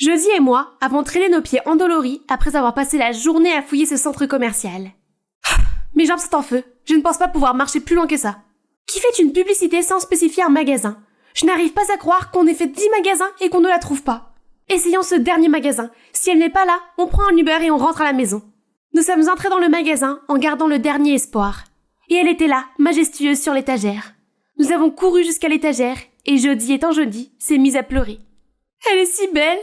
Jeudi et moi avons traîné nos pieds endoloris après avoir passé la journée à fouiller ce centre commercial. Mes jambes sont en feu, je ne pense pas pouvoir marcher plus loin que ça. Qui fait une publicité sans spécifier un magasin? Je n'arrive pas à croire qu'on ait fait 10 magasins et qu'on ne la trouve pas. Essayons ce dernier magasin. Si elle n'est pas là, on prend un Uber et on rentre à la maison. Nous sommes entrés dans le magasin en gardant le dernier espoir. Et elle était là, majestueuse sur l'étagère. Nous avons couru jusqu'à l'étagère et jeudi étant jeudi, s'est mise à pleurer. Elle est si belle!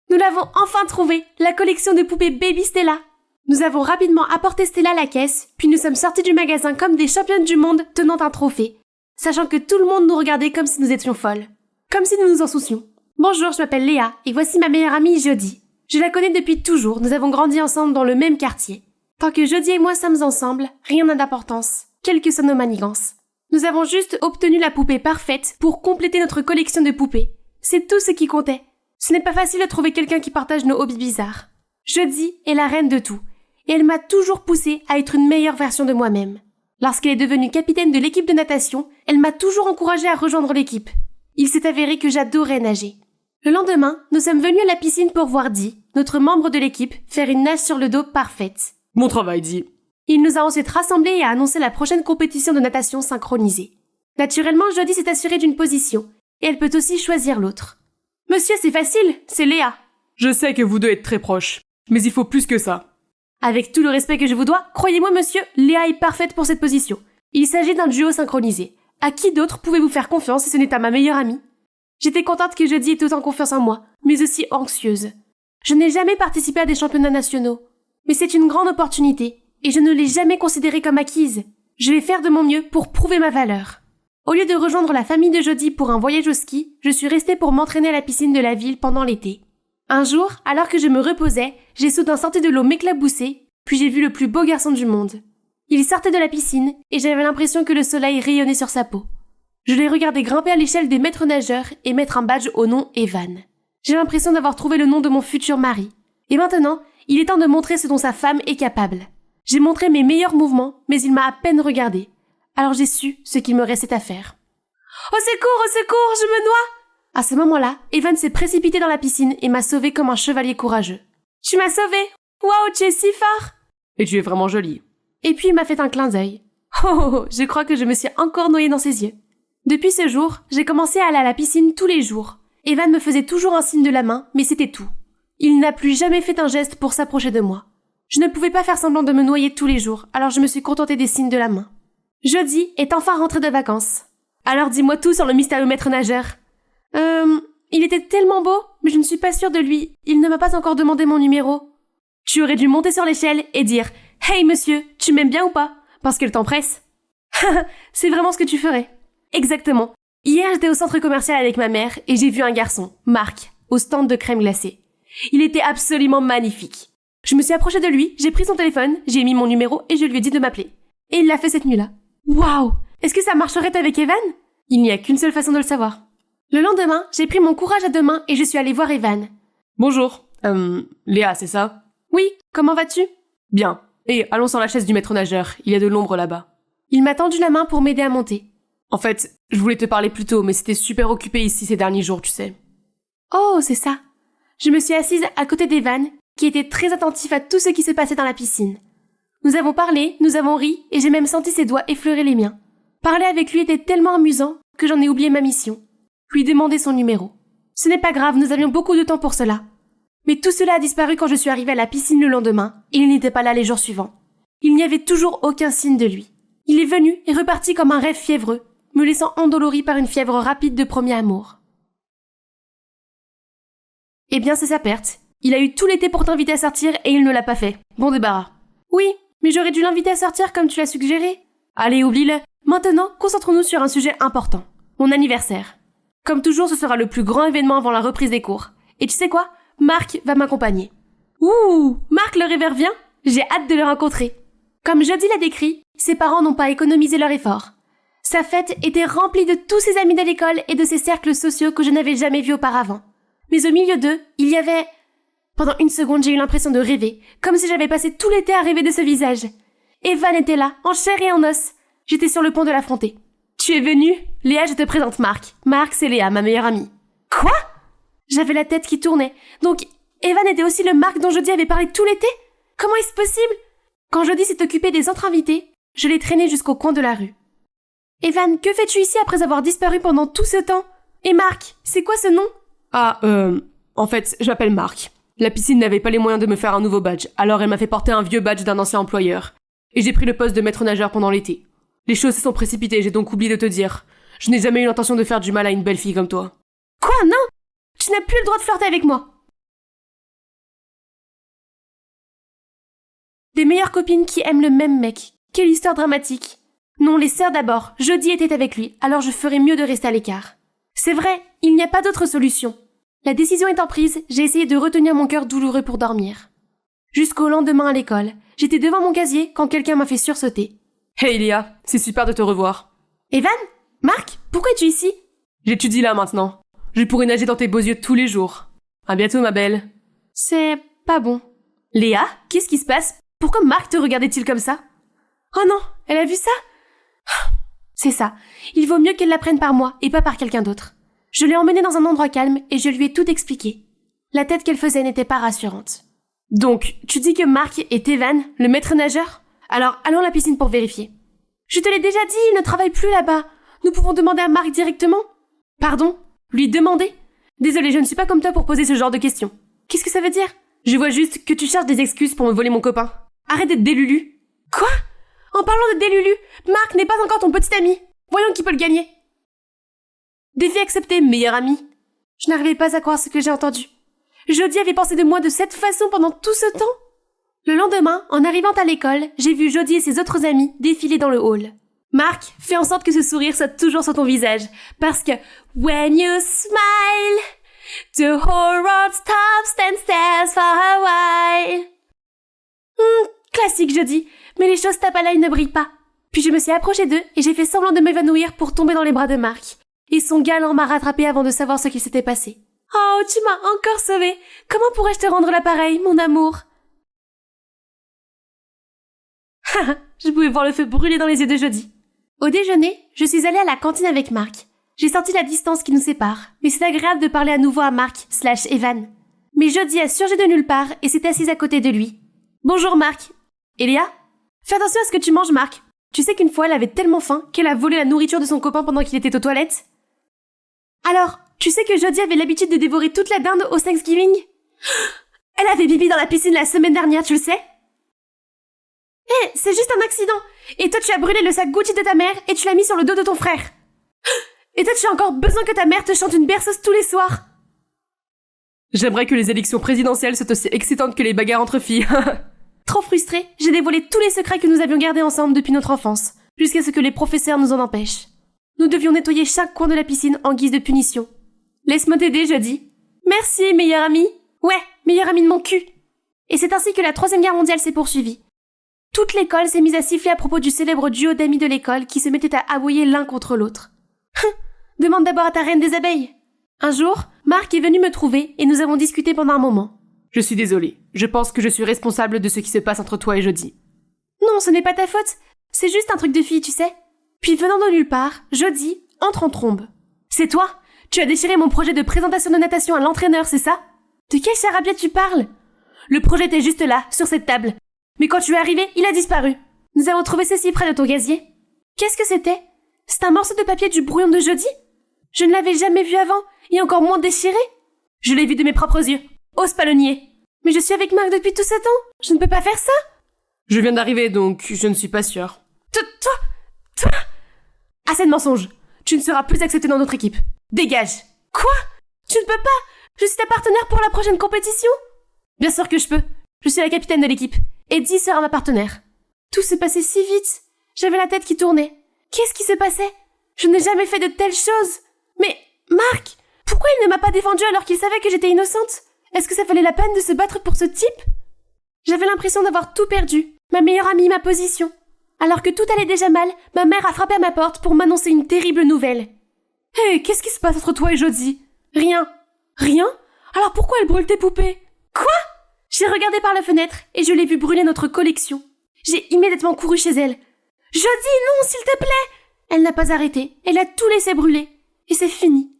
Nous l'avons enfin trouvée, la collection de poupées Baby Stella. Nous avons rapidement apporté Stella à la caisse, puis nous sommes sortis du magasin comme des championnes du monde tenant un trophée, sachant que tout le monde nous regardait comme si nous étions folles. Comme si nous nous en soucions. Bonjour, je m'appelle Léa et voici ma meilleure amie Jodie. Je la connais depuis toujours, nous avons grandi ensemble dans le même quartier. Tant que Jodie et moi sommes ensemble, rien n'a d'importance, quelles que soient nos manigances. Nous avons juste obtenu la poupée parfaite pour compléter notre collection de poupées. C'est tout ce qui comptait. Ce n'est pas facile de trouver quelqu'un qui partage nos hobbies bizarres. Jodie est la reine de tout, et elle m'a toujours poussée à être une meilleure version de moi-même. Lorsqu'elle est devenue capitaine de l'équipe de natation, elle m'a toujours encouragée à rejoindre l'équipe. Il s'est avéré que j'adorais nager. Le lendemain, nous sommes venus à la piscine pour voir Dee, notre membre de l'équipe, faire une nage sur le dos parfaite. Bon travail, Dee. Il nous a ensuite rassemblés et a annoncé la prochaine compétition de natation synchronisée. Naturellement, Jodie s'est assurée d'une position, et elle peut aussi choisir l'autre. Monsieur, c'est facile, c'est Léa. Je sais que vous deux êtes très proches, mais il faut plus que ça. Avec tout le respect que je vous dois, croyez-moi monsieur, Léa est parfaite pour cette position. Il s'agit d'un duo synchronisé. À qui d'autre pouvez-vous faire confiance si ce n'est à ma meilleure amie? J'étais contente que Jodie ait autant confiance en moi, mais aussi anxieuse. Je n'ai jamais participé à des championnats nationaux, mais c'est une grande opportunité, et je ne l'ai jamais considérée comme acquise. Je vais faire de mon mieux pour prouver ma valeur. Au lieu de rejoindre la famille de Jodie pour un voyage au ski, je suis restée pour m'entraîner à la piscine de la ville pendant l'été. Un jour, alors que je me reposais, j'ai soudain senti de l'eau m'éclabousser, puis j'ai vu le plus beau garçon du monde. Il sortait de la piscine, et j'avais l'impression que le soleil rayonnait sur sa peau. Je l'ai regardé grimper à l'échelle des maîtres nageurs et mettre un badge au nom Evan. J'ai l'impression d'avoir trouvé le nom de mon futur mari. Et maintenant, il est temps de montrer ce dont sa femme est capable. J'ai montré mes meilleurs mouvements, mais il m'a à peine regardé. Alors j'ai su ce qu'il me restait à faire. Au secours, je me noie! À ce moment-là, Evan s'est précipité dans la piscine et m'a sauvée comme un chevalier courageux. Tu m'as sauvée! Waouh, tu es si fort! Et tu es vraiment jolie. Et puis il m'a fait un clin d'œil. Oh, je crois que je me suis encore noyée dans ses yeux. Depuis ce jour, j'ai commencé à aller à la piscine tous les jours. Evan me faisait toujours un signe de la main, mais c'était tout. Il n'a plus jamais fait un geste pour s'approcher de moi. Je ne pouvais pas faire semblant de me noyer tous les jours, alors je me suis contentée des signes de la main. Jodie est enfin rentrée de vacances. Alors dis-moi tout sur le mystérieux maître nageur. Il était tellement beau, mais je ne suis pas sûre de lui. Il ne m'a pas encore demandé mon numéro. Tu aurais dû monter sur l'échelle et dire « Hey monsieur, tu m'aimes bien ou pas ?» Parce que le temps presse. C'est vraiment ce que tu ferais. Exactement. Hier, j'étais au centre commercial avec ma mère et j'ai vu un garçon, Marc, au stand de crème glacée. Il était absolument magnifique. Je me suis approchée de lui, j'ai pris son téléphone, j'ai mis mon numéro et je lui ai dit de m'appeler. Et il l'a fait cette nuit-là. Waouh! Est-ce que ça marcherait avec Evan? Il n'y a qu'une seule façon de le savoir. Le lendemain, j'ai pris mon courage à deux mains et je suis allée voir Evan. Bonjour. Léa, c'est ça? Oui, comment vas-tu? Bien. Et allons sur la chaise du maître nageur, il y a de l'ombre là-bas. Il m'a tendu la main pour m'aider à monter. En fait, je voulais te parler plus tôt, mais c'était super occupé ici ces derniers jours, tu sais. Oh, c'est ça. Je me suis assise à côté d'Evan, qui était très attentif à tout ce qui se passait dans la piscine. Nous avons parlé, nous avons ri, et j'ai même senti ses doigts effleurer les miens. Parler avec lui était tellement amusant que j'en ai oublié ma mission. Lui demander son numéro. Ce n'est pas grave, nous avions beaucoup de temps pour cela. Mais tout cela a disparu quand je suis arrivée à la piscine le lendemain, et il n'était pas là les jours suivants. Il n'y avait toujours aucun signe de lui. Il est venu et reparti comme un rêve fiévreux, me laissant endolorie par une fièvre rapide de premier amour. Eh bien, c'est sa perte. Il a eu tout l'été pour t'inviter à sortir et il ne l'a pas fait. Bon débarras. Oui, mais j'aurais dû l'inviter à sortir comme tu l'as suggéré. Allez, oublie-le. Maintenant, concentrons-nous sur un sujet important. Mon anniversaire. Comme toujours, ce sera le plus grand événement avant la reprise des cours. Et tu sais quoi? Marc va m'accompagner. Ouh, Marc le rêveur vient? J'ai hâte de le rencontrer. Comme Jodie l'a décrit, ses parents n'ont pas économisé leur effort. Sa fête était remplie de tous ses amis de l'école et de ses cercles sociaux que je n'avais jamais vus auparavant. Mais au milieu d'eux, il y avait... Pendant une seconde, j'ai eu l'impression de rêver, comme si j'avais passé tout l'été à rêver de ce visage. Evan était là, en chair et en os. J'étais sur le pont de l'affronter. Tu es venue? Léa, je te présente Marc. Marc, c'est Léa, ma meilleure amie. Quoi? J'avais la tête qui tournait. Donc, Evan était aussi le Mark dont Jody avait parlé tout l'été? Comment est-ce possible? Quand Jody s'est occupée des autres invités, je l'ai traîné jusqu'au coin de la rue. Evan, que fais-tu ici après avoir disparu pendant tout ce temps? Et Mark, c'est quoi ce nom? En fait, je m'appelle Mark. La piscine n'avait pas les moyens de me faire un nouveau badge, alors elle m'a fait porter un vieux badge d'un ancien employeur. Et j'ai pris le poste de maître nageur pendant l'été. Les choses se sont précipitées, j'ai donc oublié de te dire. Je n'ai jamais eu l'intention de faire du mal à une belle fille comme toi. Quoi, non? Tu n'as plus le droit de flirter avec moi. Des meilleures copines qui aiment le même mec. Quelle histoire dramatique. Non, les sœurs d'abord. Jody était avec lui, alors je ferais mieux de rester à l'écart. C'est vrai, il n'y a pas d'autre solution. La décision étant prise, j'ai essayé de retenir mon cœur douloureux pour dormir. Jusqu'au lendemain à l'école, j'étais devant mon casier quand quelqu'un m'a fait sursauter. Hey Léa, c'est super de te revoir. Evan? Mark? Pourquoi es-tu ici? J'étudie là maintenant. Je pourrais nager dans tes beaux yeux tous les jours. À bientôt ma belle. C'est pas bon. Léa? Qu'est-ce qui se passe? Pourquoi Mark te regardait-il comme ça? Oh non, elle a vu ça? C'est ça. Il vaut mieux qu'elle l'apprenne par moi et pas par quelqu'un d'autre. Je l'ai emmenée dans un endroit calme et je lui ai tout expliqué. La tête qu'elle faisait n'était pas rassurante. Donc, tu dis que Mark est Evan, le maître nageur? Alors, allons à la piscine pour vérifier. Je te l'ai déjà dit, il ne travaille plus là-bas. Nous pouvons demander à Mark directement. Pardon? Lui demander? Désolée, je ne suis pas comme toi pour poser ce genre de questions. Qu'est-ce que ça veut dire? Je vois juste que tu cherches des excuses pour me voler mon copain. Arrête d'être délulu. Quoi? En parlant de délulu, Mark n'est pas encore ton petit ami. Voyons qui peut le gagner. Défi accepté, meilleur ami. Je n'arrivais pas à croire ce que j'ai entendu. Jody avait pensé de moi de cette façon pendant tout ce temps. Le lendemain, en arrivant à l'école, j'ai vu Jody et ses autres amis défiler dans le hall. Mark, fais en sorte que ce sourire soit toujours sur ton visage, parce que when you smile, the whole world stops and stares for a while. Classique Jody, mais les choses tapent à l'œil ne brillent pas. Puis je me suis approchée d'eux et j'ai fait semblant de m'évanouir pour tomber dans les bras de Mark. Et son galant m'a rattrapé avant de savoir ce qui s'était passé. Oh, tu m'as encore sauvée. Comment pourrais-je te rendre l'appareil, mon amour? Je pouvais voir le feu brûler dans les yeux de Jody. Au déjeuner, je suis allée à la cantine avec Mark. J'ai senti la distance qui nous sépare, mais c'est agréable de parler à nouveau à Mark/Evan. Mais Jody a surgi de nulle part et s'est assise à côté de lui. Bonjour Mark. Et Léa? Fais attention à ce que tu manges, Mark. Tu sais qu'une fois, elle avait tellement faim qu'elle a volé la nourriture de son copain pendant qu'il était aux toilettes? Alors, tu sais que Jody avait l'habitude de dévorer toute la dinde au Thanksgiving? Elle avait bibi dans la piscine la semaine dernière, tu le sais? C'est juste un accident. Et toi, tu as brûlé le sac Gucci de ta mère et tu l'as mis sur le dos de ton frère. Et toi, tu as encore besoin que ta mère te chante une berceuse tous les soirs. J'aimerais que les élections présidentielles soient aussi excitantes que les bagarres entre filles. Trop frustrée, j'ai dévoilé tous les secrets que nous avions gardés ensemble depuis notre enfance, jusqu'à ce que les professeurs nous en empêchent. Nous devions nettoyer chaque coin de la piscine en guise de punition. Laisse-moi t'aider, Jody. Merci, meilleur ami. Ouais, meilleur ami de mon cul. Et c'est ainsi que la Troisième Guerre mondiale s'est poursuivie. Toute l'école s'est mise à siffler à propos du célèbre duo d'amis de l'école qui se mettaient à aboyer l'un contre l'autre. Demande d'abord à ta reine des abeilles. Un jour, Mark est venu me trouver et nous avons discuté pendant un moment. Je suis désolée. Je pense que je suis responsable de ce qui se passe entre toi et Jody. Non, ce n'est pas ta faute. C'est juste un truc de fille, tu sais. Puis venant de nulle part, Jody entre en trombe. C'est toi? Tu as déchiré mon projet de présentation de natation à l'entraîneur, c'est ça? De quel charabia tu parles? Le projet était juste là, sur cette table. Mais quand tu es arrivé, il a disparu. Nous avons trouvé ceci près de ton gazier. Qu'est-ce que c'était? C'est un morceau de papier du brouillon de Jody? Je ne l'avais jamais vu avant, et encore moins déchiré. Je l'ai vu de mes propres yeux. Ose pas le nier. Mais je suis avec Mark depuis tout ce temps. Je ne peux pas faire ça. Je viens d'arriver, donc je ne suis pas sûre. Toi! Assez de mensonges. Tu ne seras plus accepté dans notre équipe. Dégage. Quoi? Tu ne peux pas. Je suis ta partenaire pour la prochaine compétition. Bien sûr que je peux. Je suis la capitaine de l'équipe. Eddie sera ma partenaire. Tout se passait si vite. J'avais la tête qui tournait. Qu'est-ce qui se passait? Je n'ai jamais fait de telles choses. Mais, Mark, pourquoi il ne m'a pas défendue alors qu'il savait que j'étais innocente? Est-ce que ça valait la peine de se battre pour ce type? J'avais l'impression d'avoir tout perdu. Ma meilleure amie, ma position. Alors que tout allait déjà mal, ma mère a frappé à ma porte pour m'annoncer une terrible nouvelle. Hé, qu'est-ce qui se passe entre toi et Jody? Rien. Rien? Alors pourquoi elle brûle tes poupées? Quoi? J'ai regardé par la fenêtre et je l'ai vue brûler notre collection. J'ai immédiatement couru chez elle. Jody, non, s'il te plaît! Elle n'a pas arrêté. Elle a tout laissé brûler. Et c'est fini.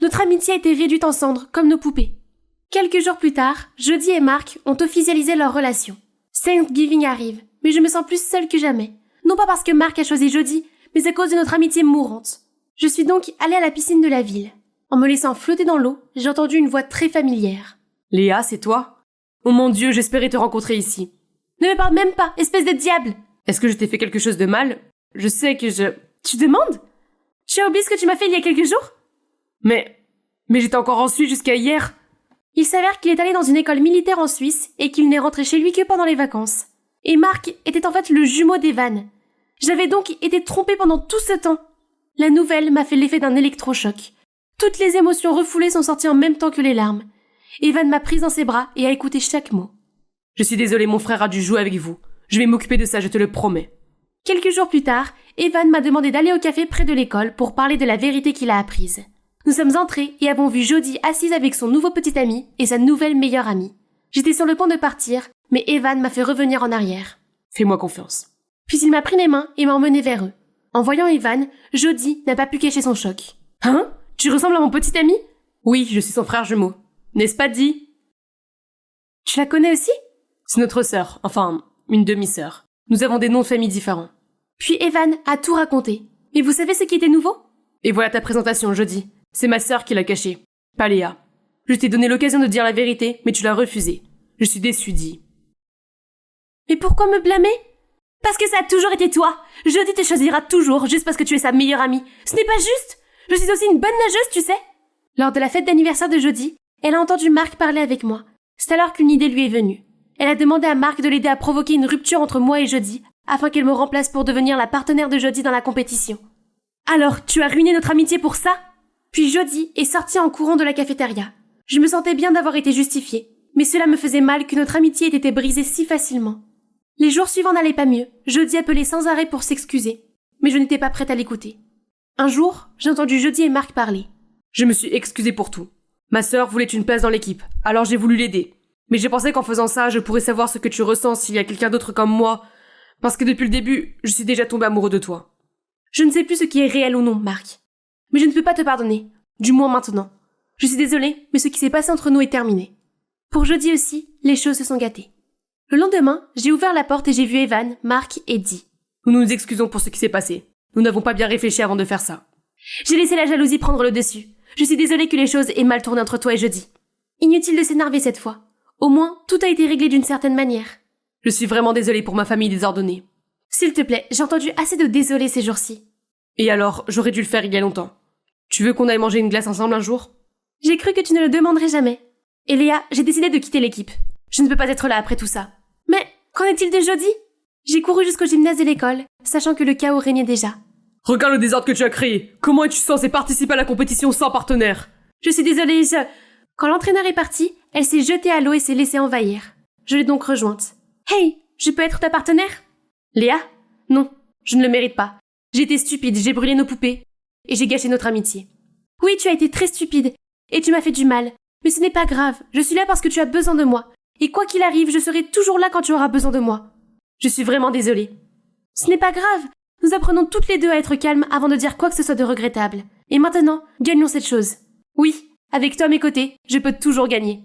Notre amitié a été réduite en cendres, comme nos poupées. Quelques jours plus tard, Jody et Mark ont officialisé leur relation. Thanksgiving arrive, mais je me sens plus seule que jamais. Non pas parce que Mark a choisi Jody, mais à cause de notre amitié mourante. Je suis donc allée à la piscine de la ville. En me laissant flotter dans l'eau, j'ai entendu une voix très familière. Léa, c'est toi? Oh mon Dieu, j'espérais te rencontrer ici. Ne me parle même pas, espèce de diable! Est-ce que je t'ai fait quelque chose de mal? Je sais que je... Tu demandes? Tu as oublié ce que tu m'as fait il y a quelques jours? Mais j'étais encore en Suisse jusqu'à hier. Il s'avère qu'il est allé dans une école militaire en Suisse et qu'il n'est rentré chez lui que pendant les vacances. Et Mark était en fait le jumeau d'Evan. J'avais donc été trompée pendant tout ce temps. La nouvelle m'a fait l'effet d'un électrochoc. Toutes les émotions refoulées sont sorties en même temps que les larmes. Evan m'a prise dans ses bras et a écouté chaque mot. Je suis désolée, mon frère a dû jouer avec vous. Je vais m'occuper de ça, je te le promets. Quelques jours plus tard, Evan m'a demandé d'aller au café près de l'école pour parler de la vérité qu'il a apprise. Nous sommes entrés et avons vu Jody assise avec son nouveau petit ami et sa nouvelle meilleure amie. J'étais sur le point de partir, mais Evan m'a fait revenir en arrière. Fais-moi confiance. Puis il m'a pris les mains et m'a emmené vers eux. En voyant Evan, Jody n'a pas pu cacher son choc. « Hein? Tu ressembles à mon petit ami ?» « Oui, je suis son frère jumeau. N'est-ce pas dit ?»« Tu la connais aussi ?» ?»« C'est notre sœur, enfin, une demi-sœur. Nous avons des noms de famille différents. » Puis Evan a tout raconté. Mais vous savez ce qui était nouveau ? Et voilà ta présentation, Jody. C'est ma sœur qui l'a cachée, pas Léa. Je t'ai donné l'occasion de dire la vérité, mais tu l'as refusée. Je suis déçue, dis. Mais pourquoi me blâmer ? Parce que ça a toujours été toi. Jody te choisira toujours, juste parce que tu es sa meilleure amie. Ce n'est pas juste. Je suis aussi une bonne nageuse, tu sais. Lors de la fête d'anniversaire de Jody, elle a entendu Mark parler avec moi. C'est alors qu'une idée lui est venue. Elle a demandé à Mark de l'aider à provoquer une rupture entre moi et Jody, afin qu'elle me remplace pour devenir la partenaire de Jody dans la compétition. Alors, tu as ruiné notre amitié pour ça ? Puis Jody est sortie en courant de la cafétéria. Je me sentais bien d'avoir été justifiée, mais cela me faisait mal que notre amitié ait été brisée si facilement. Les jours suivants n'allaient pas mieux. Jody appelait sans arrêt pour s'excuser, mais je n'étais pas prête à l'écouter. Un jour, j'ai entendu Jody et Mark parler. Je me suis excusée pour tout. Ma sœur voulait une place dans l'équipe, alors j'ai voulu l'aider. Mais j'ai pensé qu'en faisant ça, je pourrais savoir ce que tu ressens s'il y a quelqu'un d'autre comme moi, parce que depuis le début, je suis déjà tombée amoureux de toi. Je ne sais plus ce qui est réel ou non, Mark. Mais je ne peux pas te pardonner. Du moins maintenant. Je suis désolée, mais ce qui s'est passé entre nous est terminé. Pour Jody aussi, les choses se sont gâtées. Le lendemain, j'ai ouvert la porte et j'ai vu Evan, Mark et Dee. Nous nous excusons pour ce qui s'est passé. Nous n'avons pas bien réfléchi avant de faire ça. J'ai laissé la jalousie prendre le dessus. Je suis désolée que les choses aient mal tourné entre toi et Jody. Inutile de s'énerver cette fois. Au moins, tout a été réglé d'une certaine manière. Je suis vraiment désolée pour ma famille désordonnée. S'il te plaît, j'ai entendu assez de désolé ces jours-ci. Et alors, j'aurais dû le faire il y a longtemps. Tu veux qu'on aille manger une glace ensemble un jour ? J'ai cru que tu ne le demanderais jamais. Et Léa, j'ai décidé de quitter l'équipe. Je ne peux pas être là après tout ça. Mais, qu'en est-il de Jody ? J'ai couru jusqu'au gymnase de l'école, sachant que le chaos régnait déjà. Regarde le désordre que tu as créé. Comment es-tu censé participer à la compétition sans partenaire ? Je suis désolée, Quand l'entraîneur est parti, elle s'est jetée à l'eau et s'est laissée envahir. Je l'ai donc rejointe. Hey, je peux être ta partenaire ? Léa ? Non, je ne le mérite pas. J'ai été stupide, j'ai brûlé nos poupées. Et j'ai gâché notre amitié. Oui, tu as été très stupide. Et tu m'as fait du mal. Mais ce n'est pas grave. Je suis là parce que tu as besoin de moi. Et quoi qu'il arrive, je serai toujours là quand tu auras besoin de moi. Je suis vraiment désolée. Ce n'est pas grave. Nous apprenons toutes les deux à être calmes avant de dire quoi que ce soit de regrettable. Et maintenant, gagnons cette chose. Oui, avec toi à mes côtés, je peux toujours gagner.